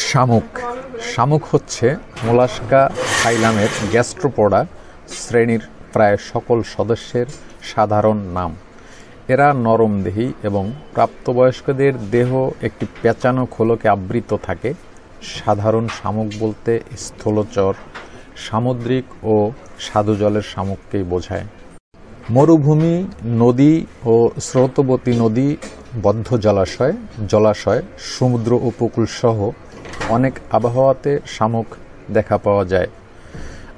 শামুক শামুক হচ্ছে মোলাস্কা ফাইলামের গ্যাস্ট্রোপোডা শ্রেণীর প্রায় সকল সদস্যের সাধারণ নাম। এরা নরমদেহী এবং প্রাপ্তবয়স্কদের দেহ একটি পেঁচানো খোলকে আবৃত থাকে। সাধারণ শামুক বলতে স্থলচর, সামুদ্রিক ও স্বাদু জলের শামুককেই বোঝায়। মরুভূমি, নদী ও স্রোতবতী নদী, বদ্ধ জলাশয়, সমুদ্র উপকূল সহ অনেক আবহাওয়াতে শামুক দেখা পাওয়া যায়।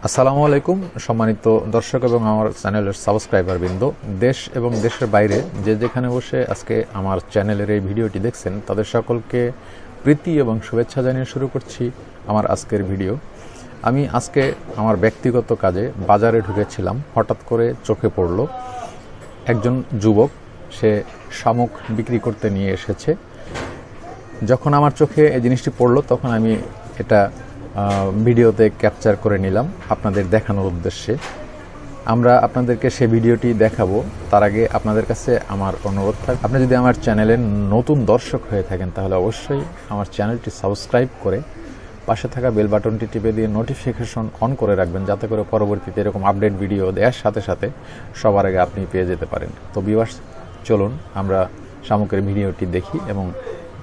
আসসালামু আলাইকুম সম্মানিত দর্শক এবং আমার চ্যানেলের সাবস্ক্রাইবার বৃন্দ, দেশ এবং দেশের বাইরে যে যেখানে বসে আজকে আমার চ্যানেলের এই ভিডিওটি দেখছেন তাদের সকলকে প্রীতি এবং শুভেচ্ছা জানিয়ে শুরু করছি আমার আজকের ভিডিও। আমি আজকে আমার ব্যক্তিগত কাজে বাজারে ঢুকেছিলাম, হঠাৎ করে চোখে পড়ল একজন যুবক, সে শামুক বিক্রি করতে নিয়ে এসেছে। যখন আমার চোখে এই জিনিসটি পড়ল তখন আমি এটা ভিডিওতে ক্যাপচার করে নিলাম আপনাদের দেখানোর উদ্দেশ্যে। আমরা আপনাদেরকে সে ভিডিওটি দেখাবো, তার আগে আপনাদের কাছে আমার অনুরোধ থাকবে, আপনি যদি আমার চ্যানেলের নতুন দর্শক হয়ে থাকেন তাহলে অবশ্যই আমার চ্যানেলটি সাবস্ক্রাইব করে পাশে থাকা বেল বাটনটি টিপে দিয়ে নোটিফিকেশন অন করে রাখবেন, যাতে করে পরবর্তীতে এরকম আপডেট ভিডিও দেওয়ার সাথে সাথে সবার আগে আপনি পেয়ে যেতে পারেন। তো ভিউয়ার্স, চলুন আমরা শামুকের ভিডিওটি দেখি এবং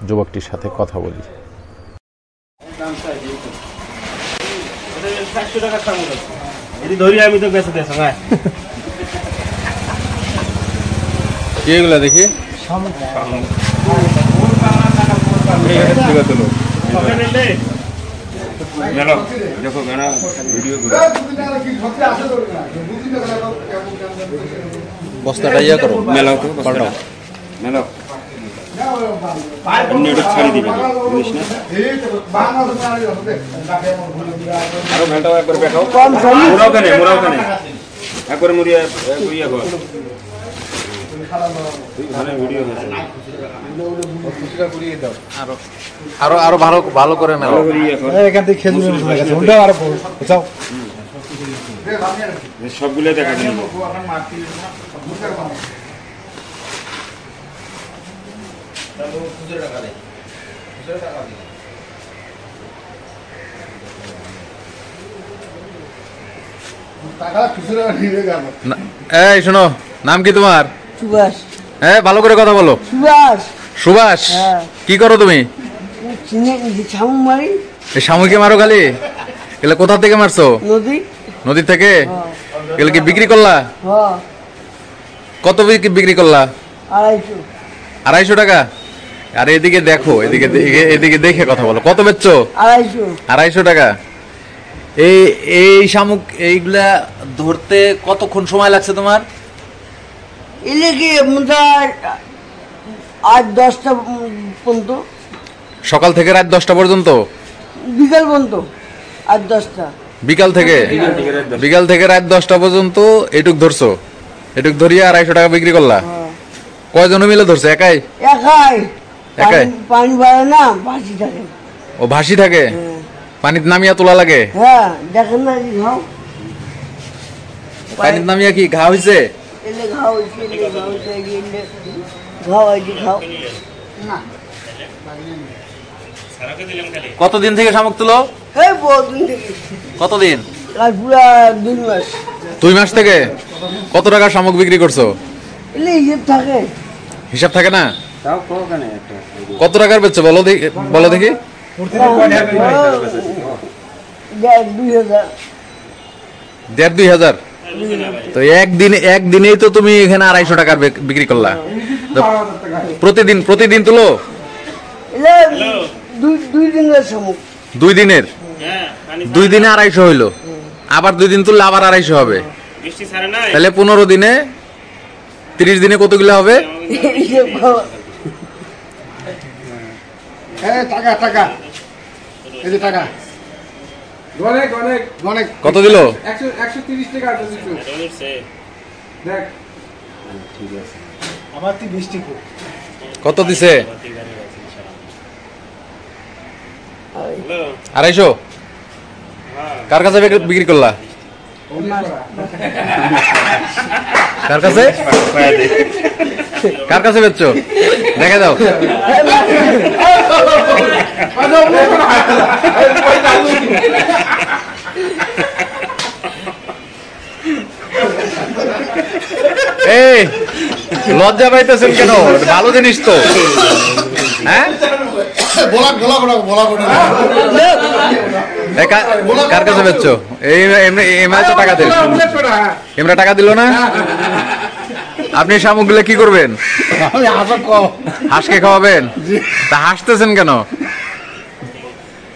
যুবকটির সাথে কথা বলি। এগুলা দেখি বস্তাটা ইয়া করো, মেলাও তো পাল্টাও, মেলাও ছাড়ি দিবে আরো ঘন্টা একবার দেখাও, মোরাও কানে একবার মুড়িয়া ইয়া কর আরো আরো ভালো ভালো করে মেলাও। এখান থেকে সবগুলো দেখা যায়। এই শোনো, নাম কি তোমার? সুভাষ। হ্যাঁ, ভালো করে কথা বলো। সুভাষ। সুভাষ, কি করো তুমি? শামুক মারি। শামুকে মারো খালি? এগুলো কোথা থেকে মারছো? নদী থেকে। এগুলো কি বিক্রি করলা? কত বিক্রি করলা? 250 টাকা। আর এদিকে দেখো, এদিকে দেখে কথা বলো। কত বেচছো? 250 টাকা। এই শামুক এইগুলা ধরতে কতক্ষণ সময় লাগছে তোমার? সকাল থেকে রাত 10টা পর্যন্ত? বিকাল পর্যন্ত। 8-10টা বিকাল থেকে রাত 10টা পর্যন্ত এটুক ধরছো? এটুক ধরিয়া 250 টাকা বিক্রি করলা? কয়জন মিলে ধরছো? একাই? পানি বাড়ে না, ভাসি থাকে। ও ভাসি থাকে? পানিতে নামিয়া তোলা লাগে? হ্যাঁ, দেখেন না ঘাও। পানিতে নামিয়া কি ঘা হইছে? কতদিন থেকে শামুক তুলো? কতদিন? 2 মাস থেকে। কত টাকা শামুক বিক্রি করছো? হিসাব থাকে না? কত টাকার বেচছো বলো দেখি। 1,500-2,000। তো একদিনেই তো তুমি এখানে 250 টাকার বিক্রি করলা। প্রতিদিন তুলো? 2 দিনের 2,500 হইলো, আবার 2 দিন তুললে আবার 250 হবে। তাহলে 15 দিনে 30 দিনে কতগুলো হবে? কত দিল? 130 টাকা। কত দিছে? 250। কার কাছে বিক্রি করলা? কার কাছে? কার কাছে বেচছো? দেখা দাও। লজ্জা পাইতেছেন কেন? ভালো জিনিস তো। হ্যাঁ, কার কাছে বেচছো? তো টাকা দিল, এমরা টাকা দিল না। আপনি শামুকগুলো কি করবেন? হাঁসকে খাওয়াবেন? তা হাসতেছেন কেন?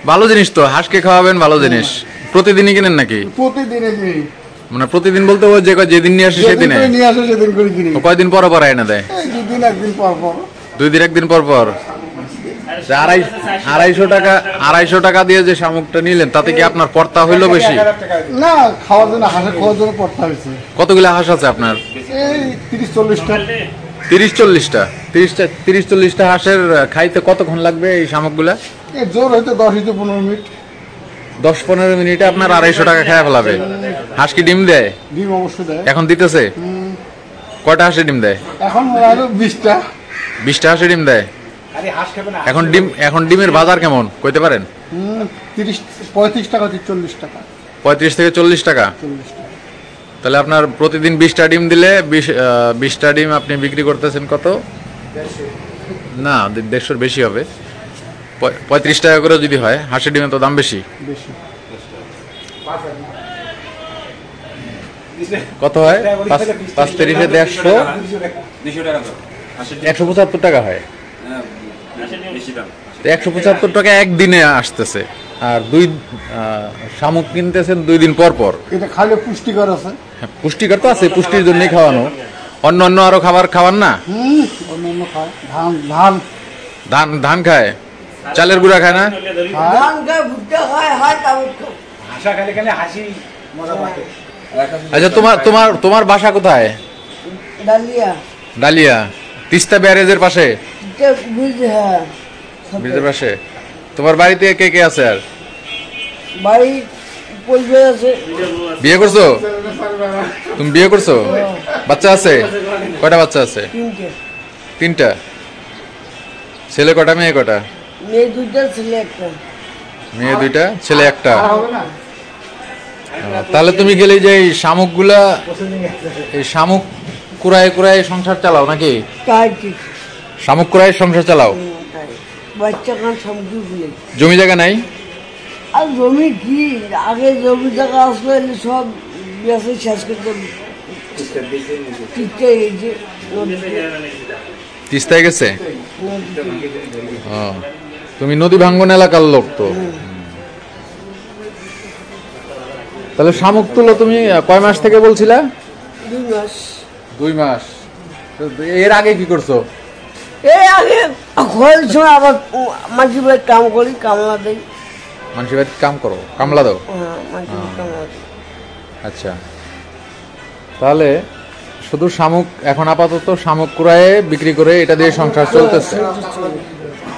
ভালো জিনিস তো, হাঁসকে খাওয়াবেন, ভালো জিনিস। প্রতিদিনই কিনেন নাকি? প্রতিদিনই মানে প্রতিদিন বলতে ও যেদিন নিয়ে আসে সেদিনে? নিয়ে আসে সেদিন করে কিনি। কয়দিন পর পর এনে দেয়? দুদিন একদিন পর পর। 2 দিন 1 দিন পর পর। 250 টাকা দিয়ে যে শামুকটা নিলেন তাতে কি আপনার পড়তা হইলো বেশি? না, খাওয়ার জন্য, হাঁসের খাওয়ার জন্য পড়তে হয়েছে। কতগুলো হাঁস আছে আপনার? এই 30-40টা। 30-40টা? 30-40টা হাঁসের খাইতে কতক্ষণ লাগবে এই শামুকগুলা? জোর হয়তো 10-15 মিনিট। 10-15 মিনিটে আপনার 250 টাকা খাওয়া ফেলাবে। হাঁস কি ডিম দেয়? ডিম অবশ্যই দেয়। এখন দিতেছে? কয়টা হাঁসে ডিম দেয়? এখন মনে হয় 20টা। 20টা হাঁসে ডিম দেয়। এখন ডিমের বাজার কেমন কইতে পারেন? 35 টাকা থেকে 40 টাকা। 35 থেকে 40 টাকা। তাহলে আপনার প্রতিদিন 20টা ডিম দিলে 20টা ডিম আপনি বিক্রি করতেছেন কত? না, 150 বেশি হবে। 35 টাকা করে যদি হয়, হাঁসের ডিমের তো দাম বেশি। কত হয়? 5 3 150, 175 টাকা হয়। 175 টাকা একদিনে আসতেছে। আর শামুক কিনতেছেন 2 দিন পর পর। এটা খাইলে পুষ্টিকর আছে। হ্যাঁ, পুষ্টিকর তো আছে, পুষ্টির জন্যই খাওয়ানো। অন্য আরো খাবার খাওয়ান না? অন্যান্য খায়। ধান খায়, চালের গুঁড়া খায় না? ধান খায়, ভুট্টা খায়, তাবুক খায়। আচ্ছা, তোমার বাসা কোথায়? ডালিয়া। ডালিয়া, তিস্তা ব্যারেজের পাশে? এটা বুঝ, হ্যাঁ। ব্রিজের পাশে। তোমার বাড়িতে কে কে আছে? আর বাড়ি পরিচয় আছে। বিয়ে করছো? তুমি বিয়ে করছো? বাচ্চা আছে? কয়টা বাচ্চা আছে? 3টা। ছেলে কটা, মেয়ে কটা? মেয়ে 2টা, ছেলে 1টা। মেয়ে 2টা, ছেলে 1টা। তাহলে তুমি গেলে যে এই শামুকগুলা, এই শামুক কুড়ায় সংসার চালাও নাকি? তাই ঠিক। শামুক কুড়ায় সংসার চালাও? বাচ্চা কান সামগ্রী ফুলে। জমি জায়গা নাই? আর জমি কি, আগে জমি জায়গা আসলে সব বেশি শেষ করতে। তিস্তায় গেছে? তুমি নদী ভাঙ্গন এলাকার লোক তো। তাহলে শামুক তুলো তুমি কয় মাস থেকে বলছিলা? 2 মাস। 2 মাস। এর আগে কি করছো? এই আগে খোয়ার সময় আবার মাঝি ভাই কাম করি, কামলা দেই। মানুষের বাড়িতে কাম করো, কামলা দাও? আচ্ছা, তাহলে শুধু শামুক, এখন আপাতত শামুক কুড়ায় বিক্রি করে এটা দিয়ে সংসার চলতেছে।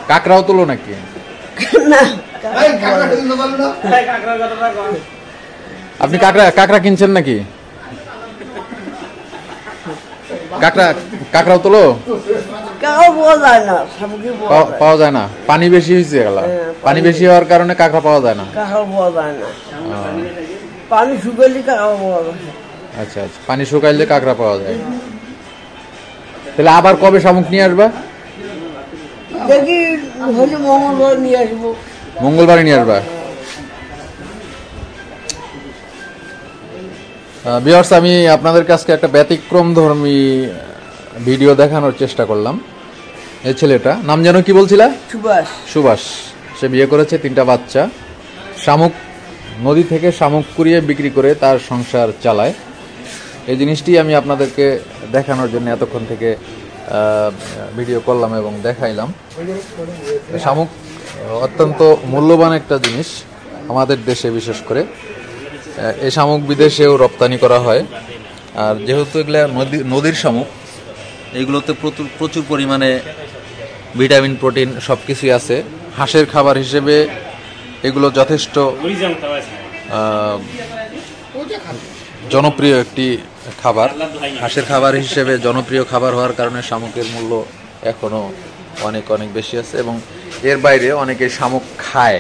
কাঁকড়াও তুলো নাকি? না, আপনি কাঁকড়া কিনছেন নাকি? কাঁকড়াও তুলো? পাওয়া যায় না, পানি বেশি হয়েছে। পানি বেশি হওয়ার কারণে কাঁকড়া পাওয়া যায় না। পানি শুকাইলে কাঁকড়া পাওয়া যায়। আচ্ছা, পানি শুকাইলে কাঁকড়া পাওয়া যায়। তাহলে আবার কবে শামুক নিয়ে আসবা? দেখি হলে মঙ্গলবার নিয়ে আসবো। মঙ্গলবারে নিয়ে আসবা? ভিউয়ার্স, আমি আপনাদের কাছে একটা ব্যতিক্রমধর্মী ভিডিও দেখানোর চেষ্টা করলাম। এই ছেলেটা নাম যেন কি বলছিলা? সুভাষ। সে বিয়ে করেছে, 3টা বাচ্চা। শামুক, নদী থেকে শামুক কুড়িয়ে বিক্রি করে তার সংসার চালায়। এই জিনিসটি আমি আপনাদেরকে দেখানোর জন্য এতক্ষণ থেকে ভিডিও করলাম এবং দেখাইলাম। শামুক অত্যন্ত মূল্যবান একটা জিনিস আমাদের দেশে, বিশেষ করে এই শামুক বিদেশেও রপ্তানি করা হয়। আর যেহেতু এগুলা নদীর শামুক, এইগুলোতে প্রচুর পরিমাণে ভিটামিন, প্রোটিন সব কিছুই আছে। হাঁসের খাবার হিসেবে এগুলো যথেষ্ট জনপ্রিয় একটি খাবার। হাঁসের খাবার হিসেবে জনপ্রিয় খাবার হওয়ার কারণে শামুকের মূল্য এখনো অনেক অনেক বেশি আছে এবং এর বাইরে অনেকে শামুক খায়।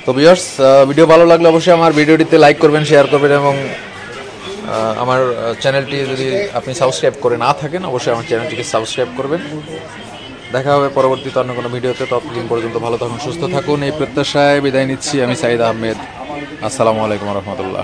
তো ভিউয়ার্স, ভিডিও ভালো লাগলে অবশ্যই আমার ভিডিওটিতে লাইক করবেন, শেয়ার করবেন এবং আমার চ্যানেলটি যদি আপনি সাবস্ক্রাইব করে না থাকেন অবশ্যই আমার চ্যানেলটিকে সাবস্ক্রাইব করবেন। দেখা হবে পরবর্তীতে অন্য কোনো ভিডিওতে। ততদিন পর্যন্ত ভালো থাকুন, সুস্থ থাকুন, এই প্রত্যাশায় বিদায় নিচ্ছি। আমি সাইদ আহমেদ। আসসালামু আলাইকুম রহমতুল্লাহ।